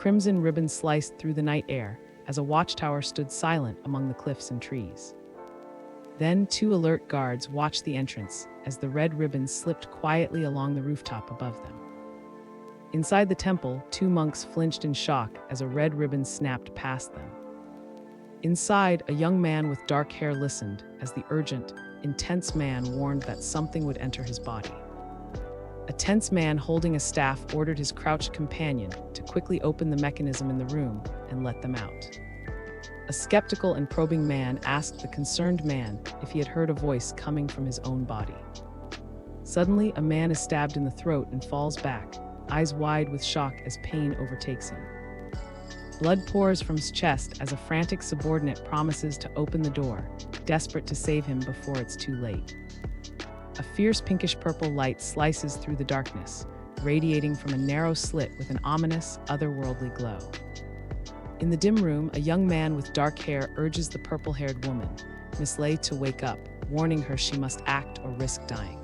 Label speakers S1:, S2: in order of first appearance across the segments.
S1: crimson ribbon sliced through the night air as a watchtower stood silent among the cliffs and trees. Then 2 alert guards watched the entrance as the red ribbon slipped quietly along the rooftop above them. Inside the temple, 2 monks flinched in shock as a red ribbon snapped past them. Inside, a young man with dark hair listened as the urgent, intense man warned that something would enter his body. A tense man holding a staff ordered his crouched companion to quickly open the mechanism in the room and let them out. A skeptical and probing man asked the concerned man if he had heard a voice coming from his own body. Suddenly, a man is stabbed in the throat and falls back, eyes wide with shock as pain overtakes him. Blood pours from his chest as a frantic subordinate promises to open the door, desperate to save him before it's too late. A fierce pinkish-purple light slices through the darkness, radiating from a narrow slit with an ominous, otherworldly glow. In the dim room, a young man with dark hair urges the purple-haired woman, Miss Lei, to wake up, warning her she must act or risk dying.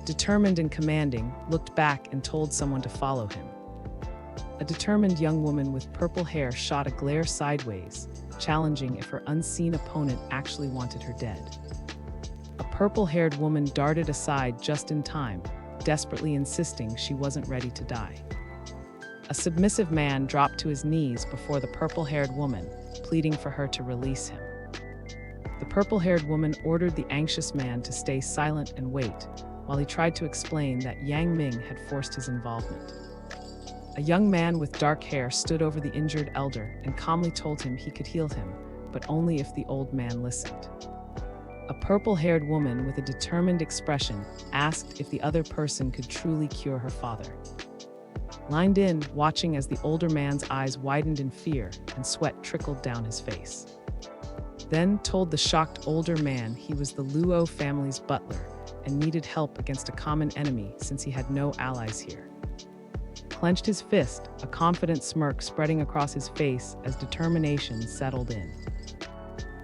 S1: Determined and commanding, looked back and told someone to follow him. A determined young woman with purple hair shot a glare sideways, challenging if her unseen opponent actually wanted her dead. A purple-haired woman darted aside just in time, desperately insisting she wasn't ready to die. A submissive man dropped to his knees before the purple-haired woman, pleading for her to release him. The purple-haired woman ordered the anxious man to stay silent and wait, while he tried to explain that Yang Ming had forced his involvement. A young man with dark hair stood over the injured elder and calmly told him he could heal him, but only if the old man listened. A purple-haired woman with a determined expression asked if the other person could truly cure her father. Lined in, watching as the older man's eyes widened in fear and sweat trickled down his face. Then told the shocked older man he was the Luo family's butler and needed help against a common enemy since he had no allies here. Clenched his fist, a confident smirk spreading across his face as determination settled in.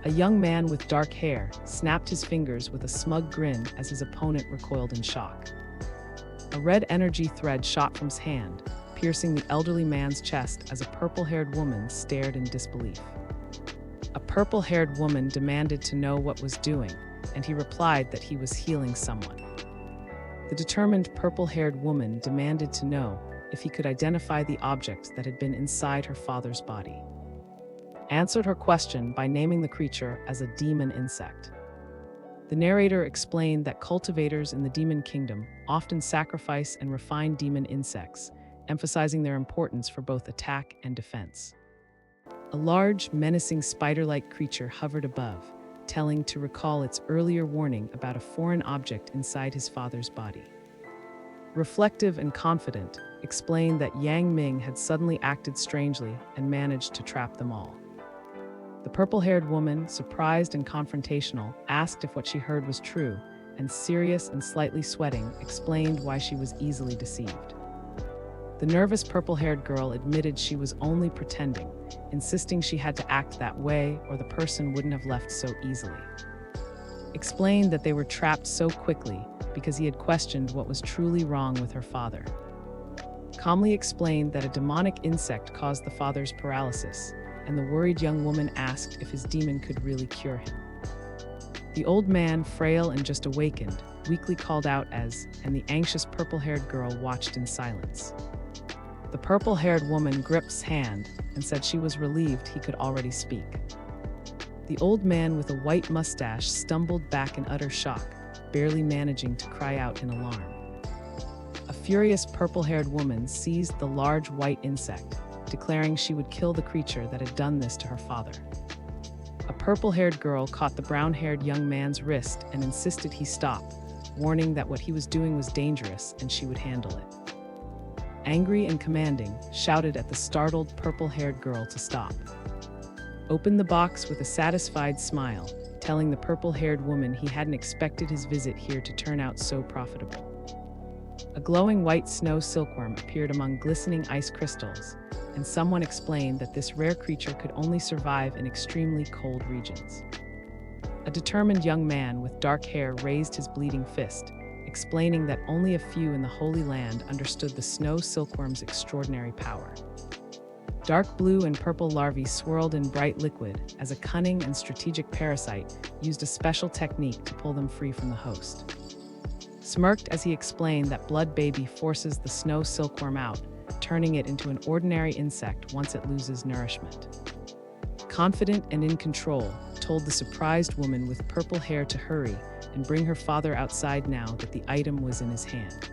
S1: A young man with dark hair snapped his fingers with a smug grin as his opponent recoiled in shock. A red energy thread shot from his hand, piercing the elderly man's chest as a purple-haired woman stared in disbelief. A purple-haired woman demanded to know what was doing, and he replied that he was healing someone. The determined purple-haired woman demanded to know if he could identify the object that had been inside her father's body. Answered her question by naming the creature as a demon insect. The narrator explained that cultivators in the demon kingdom often sacrifice and refine demon insects, emphasizing their importance for both attack and defense. A large, menacing spider-like creature hovered above, telling to recall its earlier warning about a foreign object inside his father's body. Reflective and confident, explained that Yang Ming had suddenly acted strangely and managed to trap them all. The purple-haired woman, surprised and confrontational, asked if what she heard was true, and serious and slightly sweating, explained why she was easily deceived. The nervous purple-haired girl admitted she was only pretending, insisting she had to act that way or the person wouldn't have left so easily. Explained that they were trapped so quickly because he had questioned what was truly wrong with her father. Calmly explained that a demonic insect caused the father's paralysis, and the worried young woman asked if his demon could really cure him. The old man, frail and just awakened, weakly called out and the anxious purple-haired girl watched in silence. The purple-haired woman gripped his hand and said she was relieved he could already speak. The old man with a white mustache stumbled back in utter shock, barely managing to cry out in alarm. A furious purple-haired woman seized the large white insect, declaring she would kill the creature that had done this to her father. A purple-haired girl caught the brown-haired young man's wrist and insisted he stop, warning that what he was doing was dangerous and she would handle it. Angry and commanding, shouted at the startled purple-haired girl to stop. Opened the box with a satisfied smile, telling the purple-haired woman he hadn't expected his visit here to turn out so profitable. A glowing white snow silkworm appeared among glistening ice crystals, and someone explained that this rare creature could only survive in extremely cold regions. A determined young man with dark hair raised his bleeding fist, explaining that only a few in the Holy Land understood the snow silkworm's extraordinary power. Dark blue and purple larvae swirled in bright liquid as a cunning and strategic parasite used a special technique to pull them free from the host. Smirked as he explained that blood baby forces the snow silkworm out, turning it into an ordinary insect once it loses nourishment. Confident and in control, told the surprised woman with purple hair to hurry and bring her father outside now that the item was in his hand.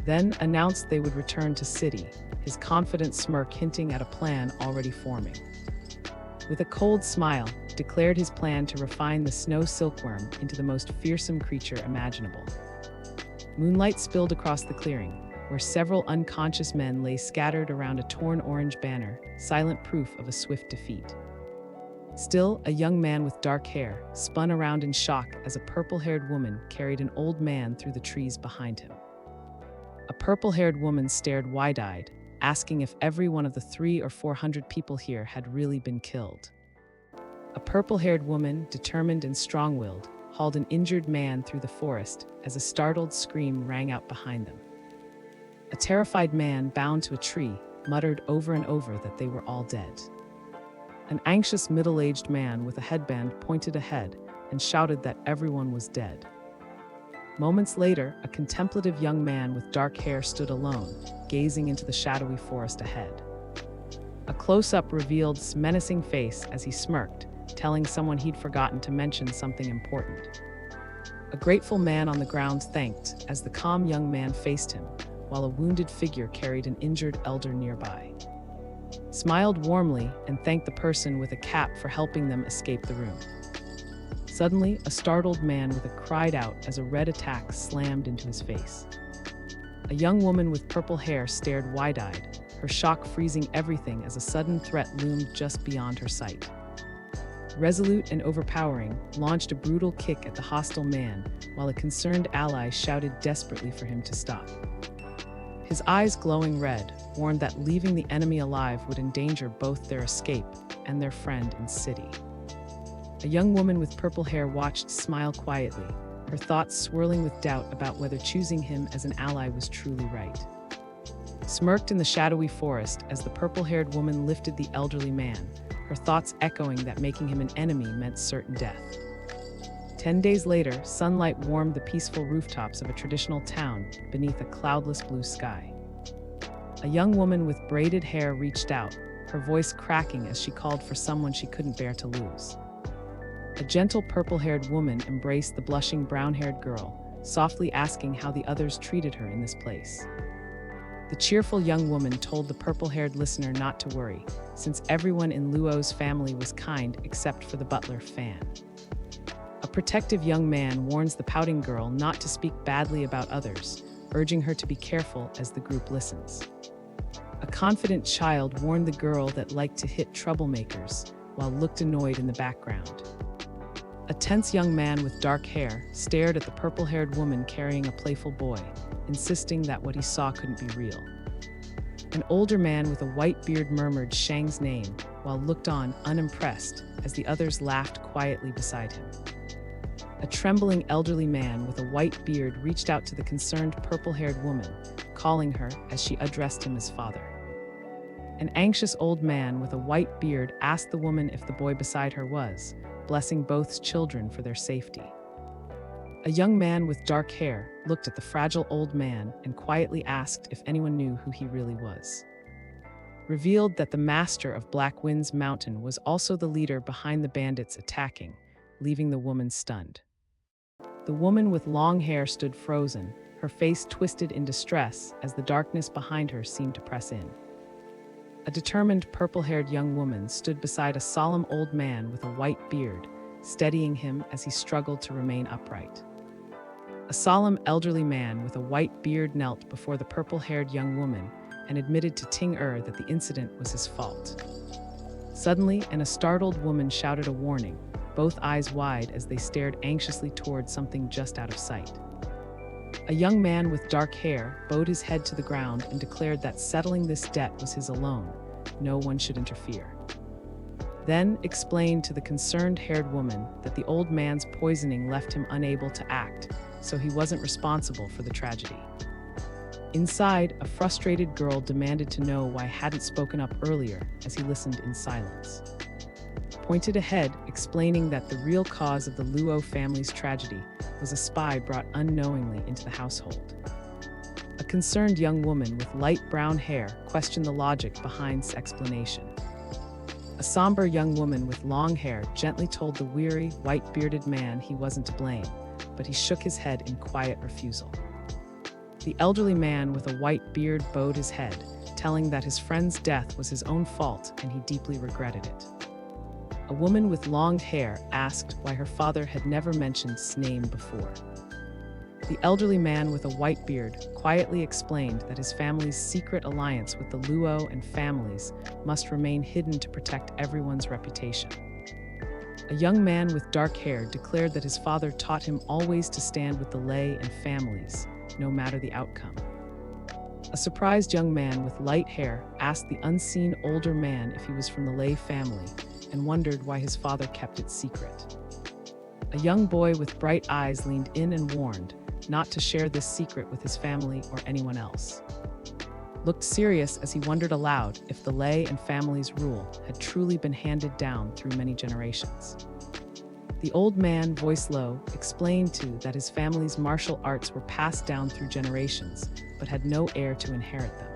S1: Then announced they would return to city, his confident smirk hinting at a plan already forming. With a cold smile, declared his plan to refine the snow silkworm into the most fearsome creature imaginable. Moonlight spilled across the clearing, where several unconscious men lay scattered around a torn orange banner, silent proof of a swift defeat. Still, a young man with dark hair spun around in shock as a purple-haired woman carried an old man through the trees behind him. A purple-haired woman stared wide-eyed, asking if every one of the 300 or 400 people here had really been killed. A purple-haired woman, determined and strong-willed, hauled an injured man through the forest as a startled scream rang out behind them. A terrified man bound to a tree muttered over and over that they were all dead. An anxious middle-aged man with a headband pointed ahead and shouted that everyone was dead. Moments later, a contemplative young man with dark hair stood alone, gazing into the shadowy forest ahead. A close-up revealed his menacing face as he smirked, telling someone he'd forgotten to mention something important. A grateful man on the ground thanked as the calm young man faced him, while a wounded figure carried an injured elder nearby. Smiled warmly and thanked the person with a cap for helping them escape the room. Suddenly, a startled man with a cried out as a red attack slammed into his face. A young woman with purple hair stared wide-eyed, her shock freezing everything as a sudden threat loomed just beyond her sight. Resolute and overpowering, launched a brutal kick at the hostile man, while a concerned ally shouted desperately for him to stop. His eyes glowing red, warned that leaving the enemy alive would endanger both their escape and their friend in city. A young woman with purple hair watched smile quietly, her thoughts swirling with doubt about whether choosing him as an ally was truly right. Smirked in the shadowy forest as the purple-haired woman lifted the elderly man, her thoughts echoing that making him an enemy meant certain death. 10 days later, sunlight warmed the peaceful rooftops of a traditional town beneath a cloudless blue sky. A young woman with braided hair reached out, her voice cracking as she called for someone she couldn't bear to lose. A gentle purple-haired woman embraced the blushing brown-haired girl, softly asking how the others treated her in this place. The cheerful young woman told the purple-haired listener not to worry, since everyone in Luo's family was kind except for the butler Fan. A protective young man warns the pouting girl not to speak badly about others, urging her to be careful as the group listens. A confident child warned the girl that liked to hit troublemakers, while looked annoyed in the background. A tense young man with dark hair stared at the purple-haired woman carrying a playful boy, insisting that what he saw couldn't be real. An older man with a white beard murmured Shang's name, while looked on, unimpressed, as the others laughed quietly beside him. A trembling elderly man with a white beard reached out to the concerned purple-haired woman, calling her as she addressed him as father. An anxious old man with a white beard asked the woman if the boy beside her was, blessing both children for their safety. A young man with dark hair looked at the fragile old man and quietly asked if anyone knew who he really was. Revealed that the master of Black Wind's Mountain was also the leader behind the bandits attacking, leaving the woman stunned. The woman with long hair stood frozen, her face twisted in distress as the darkness behind her seemed to press in. A determined purple-haired young woman stood beside a solemn old man with a white beard, steadying him as he struggled to remain upright. A solemn elderly man with a white beard knelt before the purple-haired young woman and admitted to Ting that the incident was his fault. Suddenly, a startled woman shouted a warning, both eyes wide as they stared anxiously toward something just out of sight. A young man with dark hair bowed his head to the ground and declared that settling this debt was his alone. No one should interfere. Then explained to the concerned-haired woman that the old man's poisoning left him unable to act, so he wasn't responsible for the tragedy. Inside, a frustrated girl demanded to know why he hadn't spoken up earlier as he listened in silence. Pointed ahead, explaining that the real cause of the Luo family's tragedy was a spy brought unknowingly into the household. A concerned young woman with light brown hair questioned the logic behind this explanation. A somber young woman with long hair gently told the weary, white-bearded man he wasn't to blame, but he shook his head in quiet refusal. The elderly man with a white beard bowed his head, telling that his friend's death was his own fault and he deeply regretted it. A woman with long hair asked why her father had never mentioned his name before. The elderly man with a white beard quietly explained that his family's secret alliance with the Luo and families must remain hidden to protect everyone's reputation. A young man with dark hair declared that his father taught him always to stand with the lay and families, no matter the outcome. A surprised young man with light hair asked the unseen older man if he was from the lay family and wondered why his father kept it secret. A young boy with bright eyes leaned in and warned not to share this secret with his family or anyone else. Looked serious as he wondered aloud if the lay and family's rule had truly been handed down through many generations. The old man, voice low, explained too that his family's martial arts were passed down through generations, but had no heir to inherit them.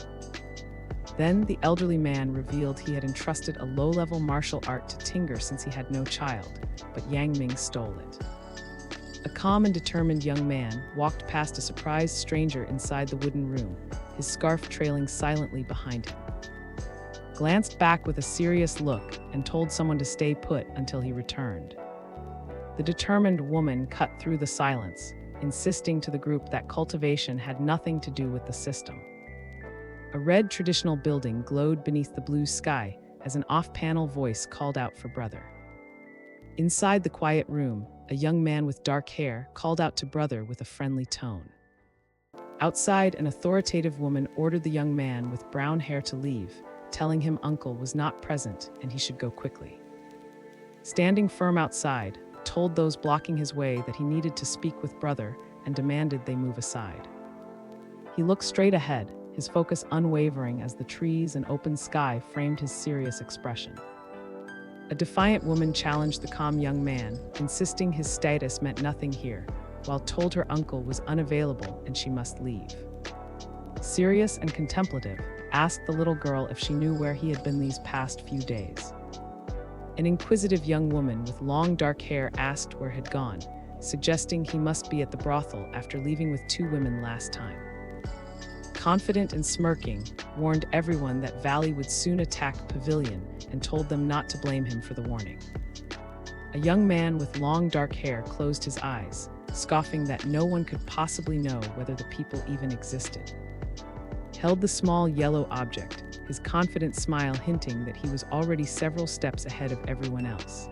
S1: Then the elderly man revealed he had entrusted a low-level martial art to Tinger since he had no child, but Yang Ming stole it. A calm and determined young man walked past a surprised stranger inside the wooden room, his scarf trailing silently behind him. Glanced back with a serious look and told someone to stay put until he returned. The determined woman cut through the silence, insisting to the group that cultivation had nothing to do with the system. A red traditional building glowed beneath the blue sky as an off-panel voice called out for brother. Inside the quiet room, a young man with dark hair called out to brother with a friendly tone. Outside, an authoritative woman ordered the young man with brown hair to leave, telling him uncle was not present and he should go quickly. Standing firm outside, told those blocking his way that he needed to speak with brother and demanded they move aside. He looked straight ahead, his focus unwavering as the trees and open sky framed his serious expression. A defiant woman challenged the calm young man, insisting his status meant nothing here, while told her uncle was unavailable and she must leave. Serious and contemplative, asked the little girl if she knew where he had been these past few days. An inquisitive young woman with long dark hair asked where he'd gone, suggesting he must be at the brothel after leaving with two women last time. Confident and smirking, warned everyone that Valley would soon attack Pavilion and told them not to blame him for the warning. A young man with long dark hair closed his eyes, scoffing that no one could possibly know whether the people even existed. Held the small yellow object, his confident smile hinting that he was already several steps ahead of everyone else.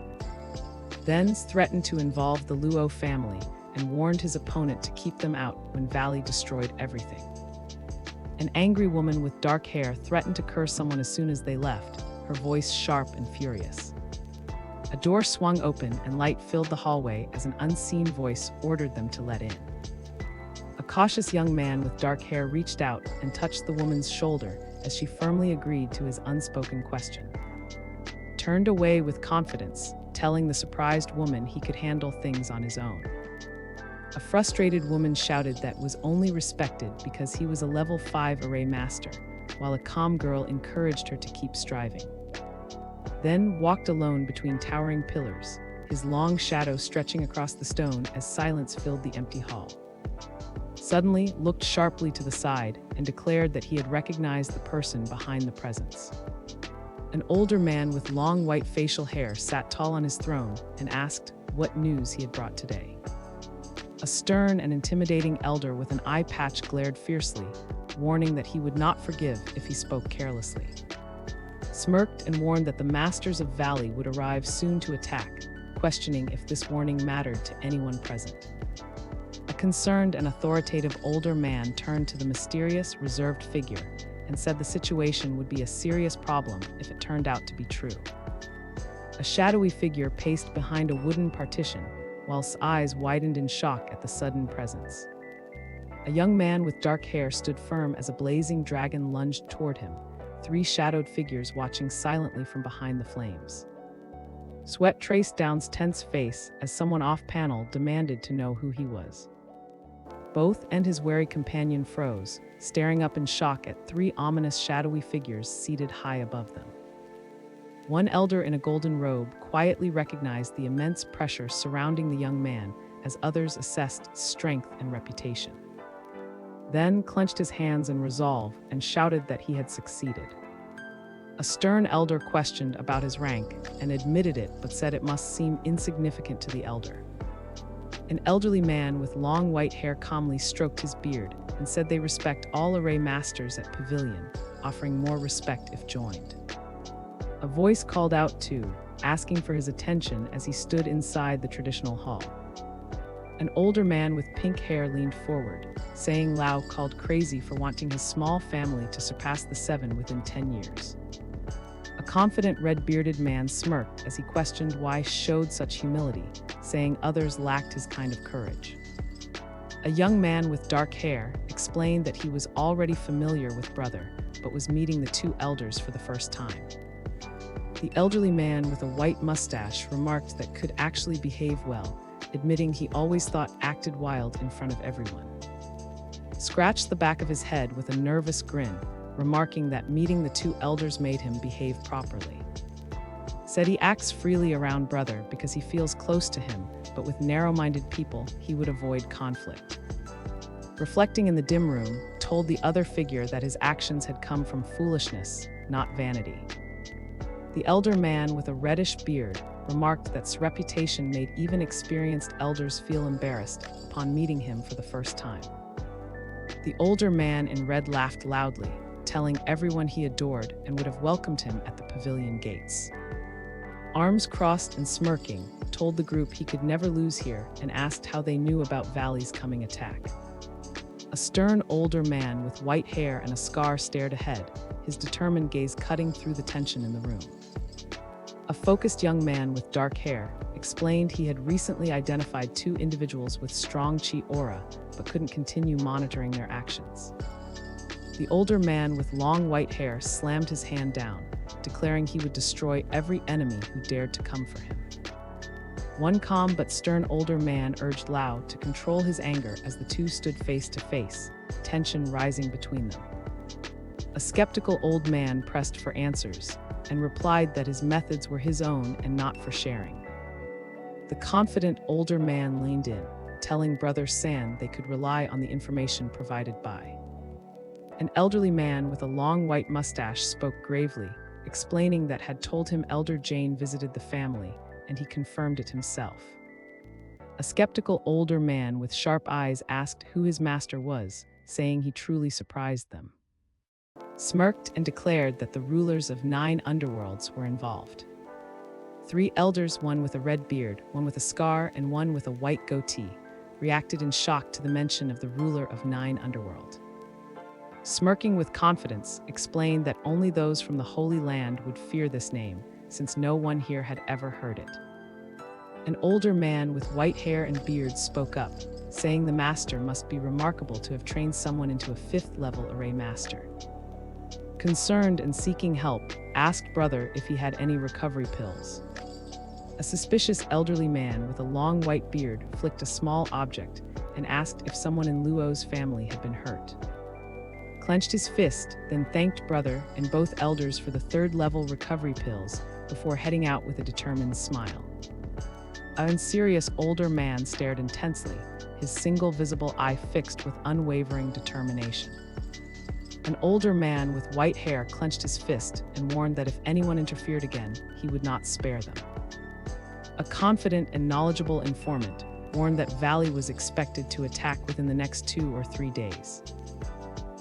S1: Then threatened to involve the Luo family and warned his opponent to keep them out when Valley destroyed everything. An angry woman with dark hair threatened to curse someone as soon as they left, her voice sharp and furious. A door swung open and light filled the hallway as an unseen voice ordered them to let in. A cautious young man with dark hair reached out and touched the woman's shoulder as she firmly agreed to his unspoken question. Turned away with confidence, telling the surprised woman he could handle things on his own. A frustrated woman shouted that was only respected because he was a level 5 array master, while a calm girl encouraged her to keep striving. Then walked alone between towering pillars, his long shadow stretching across the stone as silence filled the empty hall. Suddenly looked sharply to the side and declared that he had recognized the person behind the presence. An older man with long white facial hair sat tall on his throne and asked what news he had brought today. A stern and intimidating elder with an eye patch glared fiercely, warning that he would not forgive if he spoke carelessly. Smirked and warned that the masters of Valley would arrive soon to attack, questioning if this warning mattered to anyone present. A concerned and authoritative older man turned to the mysterious, reserved figure and said the situation would be a serious problem if it turned out to be true. A shadowy figure paced behind a wooden partition, whilst eyes widened in shock at the sudden presence. A young man with dark hair stood firm as a blazing dragon lunged toward him, three shadowed figures watching silently from behind the flames. Sweat traced Down's tense face as someone off-panel demanded to know who he was. Both and his wary companion froze, staring up in shock at three ominous shadowy figures seated high above them. One elder in a golden robe quietly recognized the immense pressure surrounding the young man as others assessed strength and reputation. Then clenched his hands in resolve and shouted that he had succeeded. A stern elder questioned about his rank and admitted it, but said it must seem insignificant to the elder. An elderly man with long white hair calmly stroked his beard and said they respect all array masters at Pavilion, offering more respect if joined. A voice called out too, asking for his attention as he stood inside the traditional hall. An older man with pink hair leaned forward, saying Lao called crazy for wanting his small family to surpass the 7 within 10 years. A confident red-bearded man smirked as he questioned why showed such humility, saying others lacked his kind of courage. A young man with dark hair explained that he was already familiar with Brother, but was meeting the two elders for the first time. The elderly man with a white mustache remarked that could actually behave well, admitting he always thought acted wild in front of everyone. Scratched the back of his head with a nervous grin, remarking that meeting the two elders made him behave properly. Said he acts freely around Brother because he feels close to him, but with narrow-minded people, he would avoid conflict. Reflecting in the dim room, told the other figure that his actions had come from foolishness, not vanity. The elder man with a reddish beard remarked that his reputation made even experienced elders feel embarrassed upon meeting him for the first time. The older man in red laughed loudly, telling everyone he adored and would have welcomed him at the pavilion gates. Arms crossed and smirking, told the group he could never lose here and asked how they knew about Valley's coming attack. A stern older man with white hair and a scar stared ahead, his determined gaze cutting through the tension in the room. A focused young man with dark hair explained he had recently identified two individuals with strong chi aura, but couldn't continue monitoring their actions. The older man with long white hair slammed his hand down, declaring he would destroy every enemy who dared to come for him. One calm but stern older man urged Lao to control his anger as the two stood face to face, tension rising between them. A skeptical old man pressed for answers and replied that his methods were his own and not for sharing. The confident older man leaned in, telling Brother San they could rely on the information provided by. An elderly man with a long white mustache spoke gravely, explaining that had told him Elder Jane visited the family, and he confirmed it himself. A skeptical older man with sharp eyes asked who his master was, saying he truly surprised them. Smirked and declared that the rulers of 9 underworlds were involved. 3 elders, one with a red beard, one with a scar, and one with a white goatee, reacted in shock to the mention of the ruler of 9 underworld. Smirking with confidence, explained that only those from the Holy Land would fear this name, since no one here had ever heard it. An older man with white hair and beard spoke up, saying the master must be remarkable to have trained someone into a 5th-level array master. Concerned and seeking help, asked Brother if he had any recovery pills. A suspicious elderly man with a long white beard flicked a small object and asked if someone in Luo's family had been hurt. Clenched his fist, then thanked Brother and both elders for the 3rd-level recovery pills before heading out with a determined smile. A unserious older man stared intensely, his single visible eye fixed with unwavering determination. An older man with white hair clenched his fist and warned that if anyone interfered again, he would not spare them. A confident and knowledgeable informant warned that Valley was expected to attack within the next 2 or 3 days.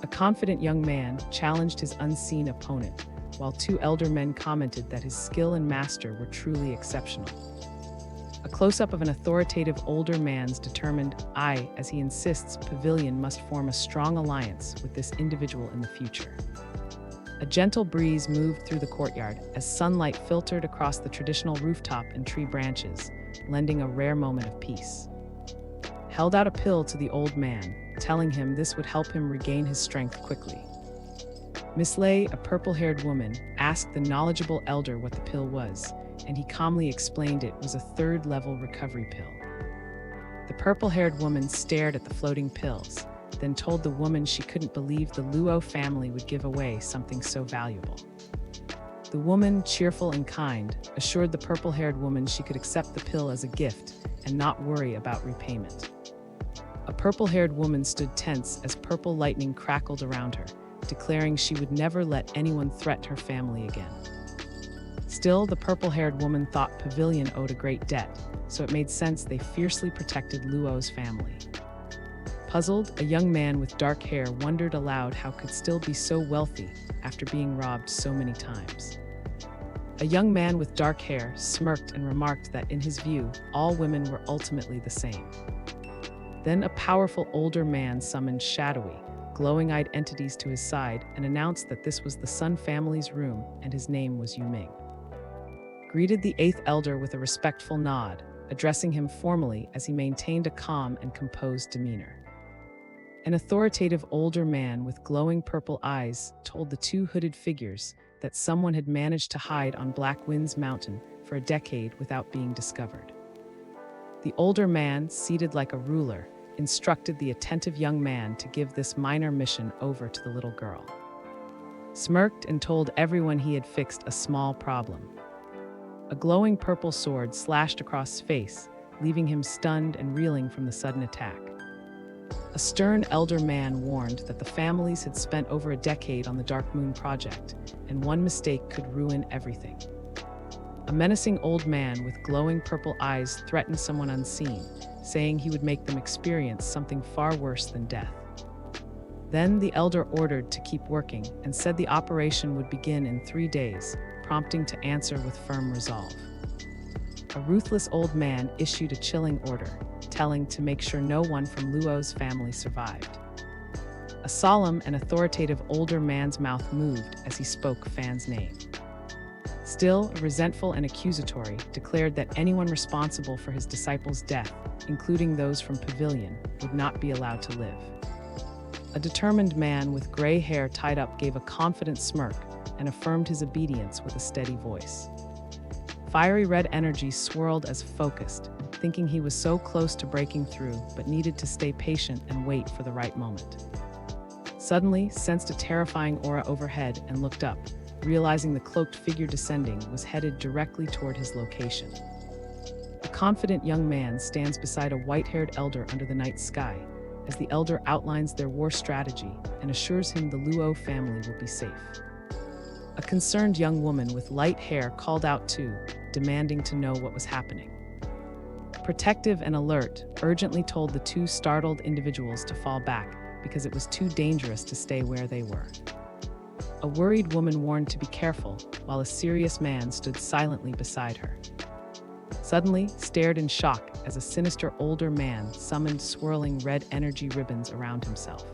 S1: A confident young man challenged his unseen opponent, while 2 elder men commented that his skill and master were truly exceptional. A close-up of an authoritative older man's determined eye as he insists Pavilion must form a strong alliance with this individual in the future. A gentle breeze moved through the courtyard as sunlight filtered across the traditional rooftop and tree branches, lending a rare moment of peace. Held out a pill to the old man, telling him this would help him regain his strength quickly. Miss Lei, a purple-haired woman, asked the knowledgeable elder what the pill was, and he calmly explained it was a third-level recovery pill. The purple-haired woman stared at the floating pills, then told the woman she couldn't believe the Luo family would give away something so valuable. The woman, cheerful and kind, assured the purple-haired woman she could accept the pill as a gift and not worry about repayment. A purple-haired woman stood tense as purple lightning crackled around her, declaring she would never let anyone threaten her family again. Still, the purple-haired woman thought Pavilion owed a great debt, so it made sense they fiercely protected Luo's family. Puzzled, a young man with dark hair wondered aloud how could still be so wealthy after being robbed so many times. A young man with dark hair smirked and remarked that in his view, all women were ultimately the same. Then a powerful older man summoned shadowy, glowing-eyed entities to his side and announced that this was the Sun family's room and his name was Yuming. Greeted the eighth elder with a respectful nod, addressing him formally as he maintained a calm and composed demeanor. An authoritative older man with glowing purple eyes told the two hooded figures that someone had managed to hide on Black Wind's mountain for a decade without being discovered. The older man, seated like a ruler, instructed the attentive young man to give this minor mission over to the little girl. Smirked and told everyone he had fixed a small problem. A glowing purple sword slashed across his face, leaving him stunned and reeling from the sudden attack. A stern elder man warned that the families had spent over a decade on the Dark Moon project, and one mistake could ruin everything. A menacing old man with glowing purple eyes threatened someone unseen, saying he would make them experience something far worse than death. Then the elder ordered to keep working and said the operation would begin in 3 days, prompting to answer with firm resolve. A ruthless old man issued a chilling order, telling to make sure no one from Luo's family survived. A solemn and authoritative older man's mouth moved as he spoke Fan's name. Still, resentful and accusatory, declared that anyone responsible for his disciples' death, including those from Pavilion, would not be allowed to live. A determined man with gray hair tied up gave a confident smirk and affirmed his obedience with a steady voice. Fiery red energy swirled as focused, thinking he was so close to breaking through but needed to stay patient and wait for the right moment. Suddenly, sensed a terrifying aura overhead and looked up, realizing the cloaked figure descending was headed directly toward his location. A confident young man stands beside a white-haired elder under the night sky, as the elder outlines their war strategy and assures him the Luo family will be safe. A concerned young woman with light hair called out too, demanding to know what was happening. Protective and alert, urgently told the two startled individuals to fall back because it was too dangerous to stay where they were. A worried woman warned to be careful, while a serious man stood silently beside her. Suddenly, stared in shock as a sinister older man summoned swirling red energy ribbons around himself.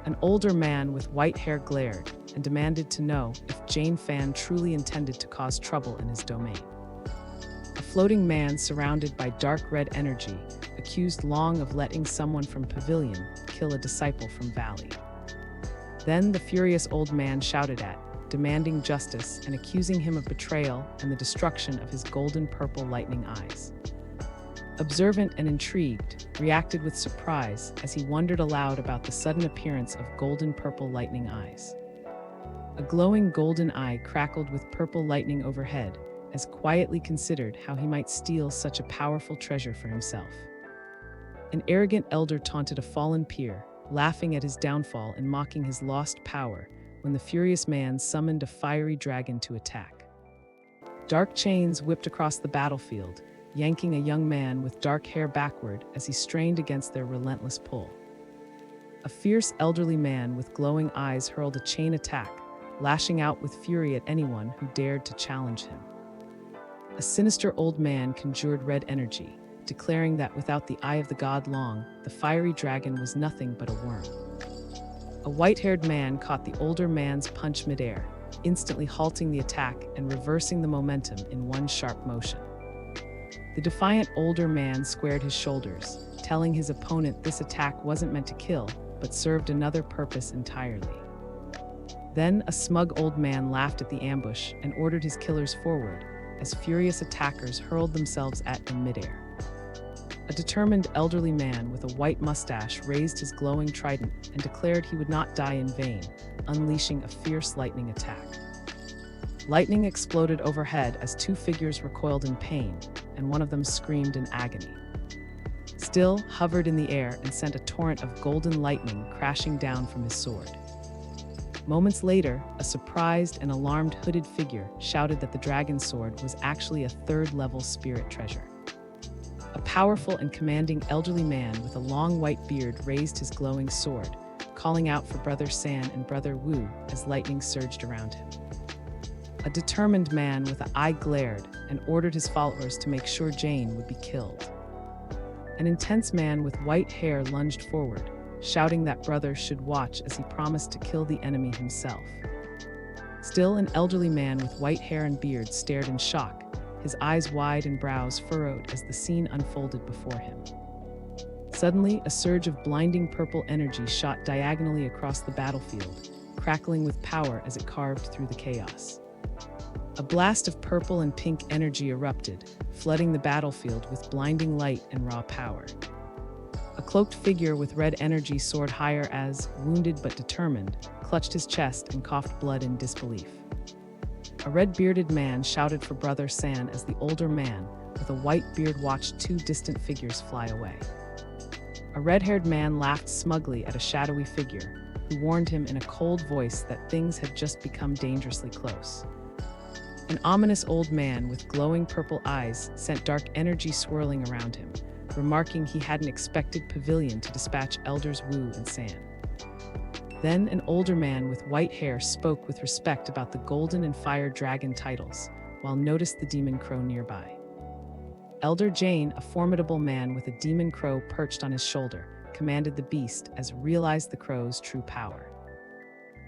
S1: An older man with white hair glared and demanded to know if Zhuo Fan truly intended to cause trouble in his domain. A floating man surrounded by dark red energy accused Long of letting someone from Pavilion kill a disciple from Valley. Then the furious old man shouted at, demanding justice and accusing him of betrayal and the destruction of his golden purple lightning eyes. Observant and intrigued, reacted with surprise as he wondered aloud about the sudden appearance of golden purple lightning eyes. A glowing golden eye crackled with purple lightning overhead, as quietly considered how he might steal such a powerful treasure for himself. An arrogant elder taunted a fallen peer, laughing at his downfall and mocking his lost power, when the furious man summoned a fiery dragon to attack. Dark chains whipped across the battlefield, yanking a young man with dark hair backward as he strained against their relentless pull. A fierce elderly man with glowing eyes hurled a chain attack, lashing out with fury at anyone who dared to challenge him. A sinister old man conjured red energy, declaring that without the eye of the god Long, the fiery dragon was nothing but a worm. A white-haired man caught the older man's punch midair, instantly halting the attack and reversing the momentum in one sharp motion. The defiant older man squared his shoulders, telling his opponent this attack wasn't meant to kill, but served another purpose entirely. Then a smug old man laughed at the ambush and ordered his killers forward, as furious attackers hurled themselves at him midair. A determined elderly man with a white mustache raised his glowing trident and declared he would not die in vain, unleashing a fierce lightning attack. Lightning exploded overhead as two figures recoiled in pain, and one of them screamed in agony. Still hovered in the air and sent a torrent of golden lightning crashing down from his sword. Moments later, a surprised and alarmed hooded figure shouted that the dragon sword was actually a third-level spirit treasure. A powerful and commanding elderly man with a long white beard raised his glowing sword, calling out for Brother San and Brother Wu as lightning surged around him. A determined man with an eye glared and ordered his followers to make sure Jane would be killed. An intense man with white hair lunged forward, shouting that brothers should watch as he promised to kill the enemy himself. Still, an elderly man with white hair and beard stared in shock, his eyes wide and brows furrowed as the scene unfolded before him. Suddenly, a surge of blinding purple energy shot diagonally across the battlefield, crackling with power as it carved through the chaos. A blast of purple and pink energy erupted, flooding the battlefield with blinding light and raw power. A cloaked figure with red energy soared higher as, wounded but determined, clutched his chest and coughed blood in disbelief. A red-bearded man shouted for Brother San as the older man, with a white beard, watched two distant figures fly away. A red-haired man laughed smugly at a shadowy figure, who warned him in a cold voice that things had just become dangerously close. An ominous old man with glowing purple eyes sent dark energy swirling around him, remarking he hadn't expected Pavilion to dispatch Elders Wu and San. Then an older man with white hair spoke with respect about the Golden and Fire Dragon titles, while noticed the demon crow nearby. Elder Jane, a formidable man with a demon crow perched on his shoulder, commanded the beast as realized the crow's true power.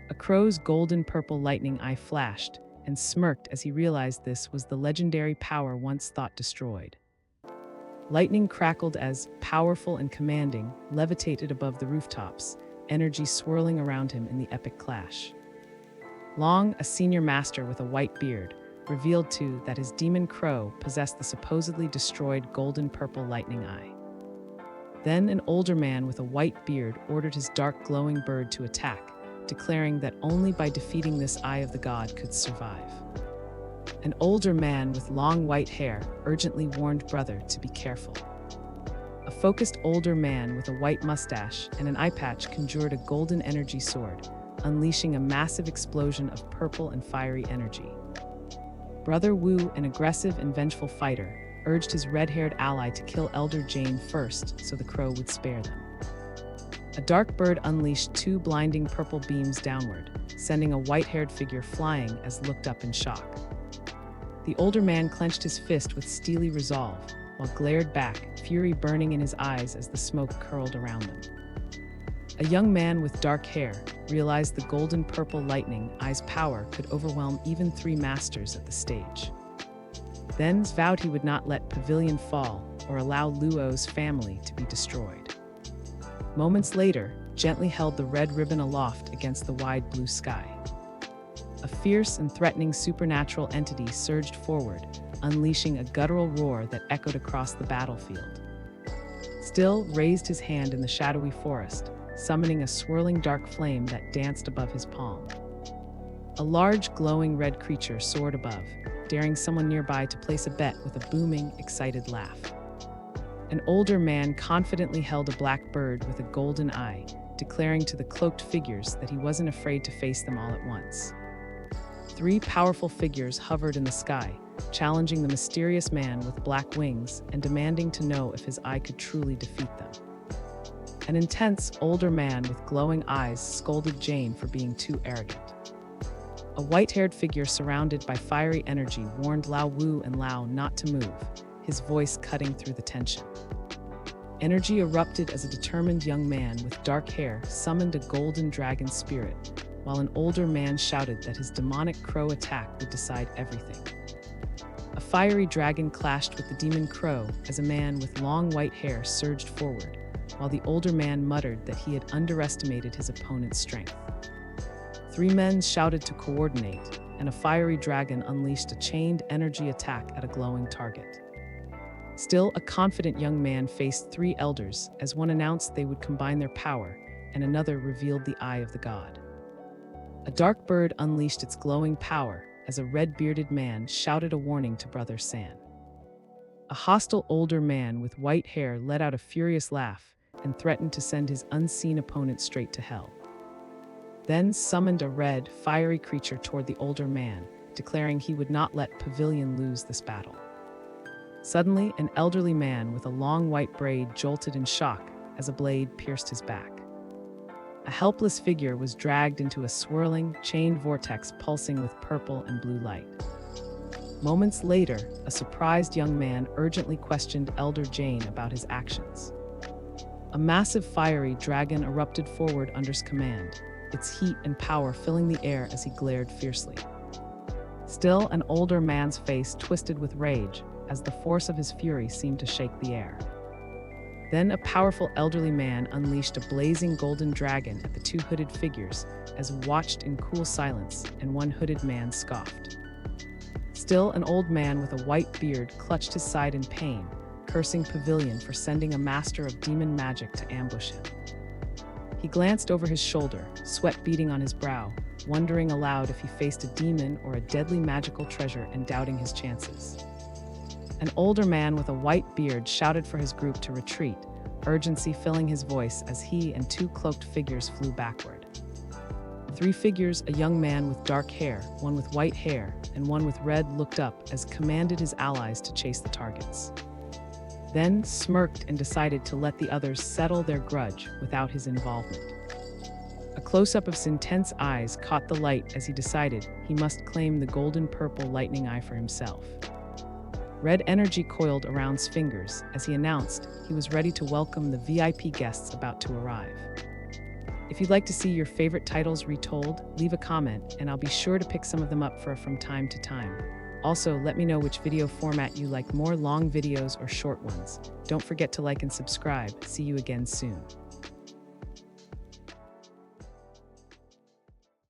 S1: A crow's golden-purple lightning eye flashed and smirked as he realized this was the legendary power once thought destroyed. Lightning crackled as, powerful and commanding, levitated above the rooftops, energy swirling around him in the epic clash. Long, a senior master with a white beard, revealed too that his demon crow possessed the supposedly destroyed golden-purple lightning eye. Then an older man with a white beard ordered his dark glowing bird to attack, declaring that only by defeating this eye of the god could survive. An older man with long white hair urgently warned Brother to be careful. A focused older man with a white mustache and an eye patch conjured a golden energy sword, unleashing a massive explosion of purple and fiery energy. Brother Wu, an aggressive and vengeful fighter, urged his red-haired ally to kill Elder Jane first so the crow would spare them. A dark bird unleashed two blinding purple beams downward, sending a white-haired figure flying as looked up in shock. The older man clenched his fist with steely resolve, while glared back, fury burning in his eyes as the smoke curled around them. A young man with dark hair realized the golden-purple lightning eye's power could overwhelm even three masters at the stage. Then vowed he would not let Pavilion fall or allow Luo's family to be destroyed. Moments later, gently held the red ribbon aloft against the wide blue sky. A fierce and threatening supernatural entity surged forward, unleashing a guttural roar that echoed across the battlefield. Still raised his hand in the shadowy forest, summoning a swirling dark flame that danced above his palm. A large, glowing red creature soared above, daring someone nearby to place a bet with a booming, excited laugh. An older man confidently held a black bird with a golden eye, declaring to the cloaked figures that he wasn't afraid to face them all at once. Three powerful figures hovered in the sky, challenging the mysterious man with black wings and demanding to know if his eye could truly defeat them. An intense, older man with glowing eyes scolded Jane for being too arrogant. A white-haired figure surrounded by fiery energy warned Lao Wu and Lao not to move, his voice cutting through the tension. Energy erupted as a determined young man with dark hair summoned a golden dragon spirit, while an older man shouted that his demonic crow attack would decide everything. A fiery dragon clashed with the demon crow as a man with long white hair surged forward, while the older man muttered that he had underestimated his opponent's strength. Three men shouted to coordinate, and a fiery dragon unleashed a chained energy attack at a glowing target. Still, a confident young man faced three elders as one announced they would combine their power, and another revealed the eye of the god. A dark bird unleashed its glowing power as a red-bearded man shouted a warning to Brother San. A hostile older man with white hair let out a furious laugh and threatened to send his unseen opponent straight to hell. Then summoned a red, fiery creature toward the older man, declaring he would not let Pavilion lose this battle. Suddenly, an elderly man with a long white braid jolted in shock as a blade pierced his back. A helpless figure was dragged into a swirling, chained vortex pulsing with purple and blue light. Moments later, a surprised young man urgently questioned Elder Jane about his actions. A massive fiery dragon erupted forward under his command, its heat and power filling the air as he glared fiercely. Still, an older man's face twisted with rage as the force of his fury seemed to shake the air. Then a powerful elderly man unleashed a blazing golden dragon at the two hooded figures as watched in cool silence, and one hooded man scoffed. Still, an old man with a white beard clutched his side in pain, cursing Pavilion for sending a master of demon magic to ambush him. He glanced over his shoulder, sweat beading on his brow, wondering aloud if he faced a demon or a deadly magical treasure and doubting his chances. An older man with a white beard shouted for his group to retreat, urgency filling his voice as he and two cloaked figures flew backward. Three figures, a young man with dark hair, one with white hair, and one with red, looked up as commanded his allies to chase the targets. Then smirked and decided to let the others settle their grudge without his involvement. A close-up of his intense eyes caught the light as he decided he must claim the golden-purple lightning eye for himself. Red energy coiled around his fingers as he announced he was ready to welcome the VIP guests about to arrive. If you'd like to see your favorite titles retold, leave a comment and I'll be sure to pick some of them up from time to time. Also, let me know which video format you like more, long videos or short ones. Don't forget to like and subscribe. See you again soon.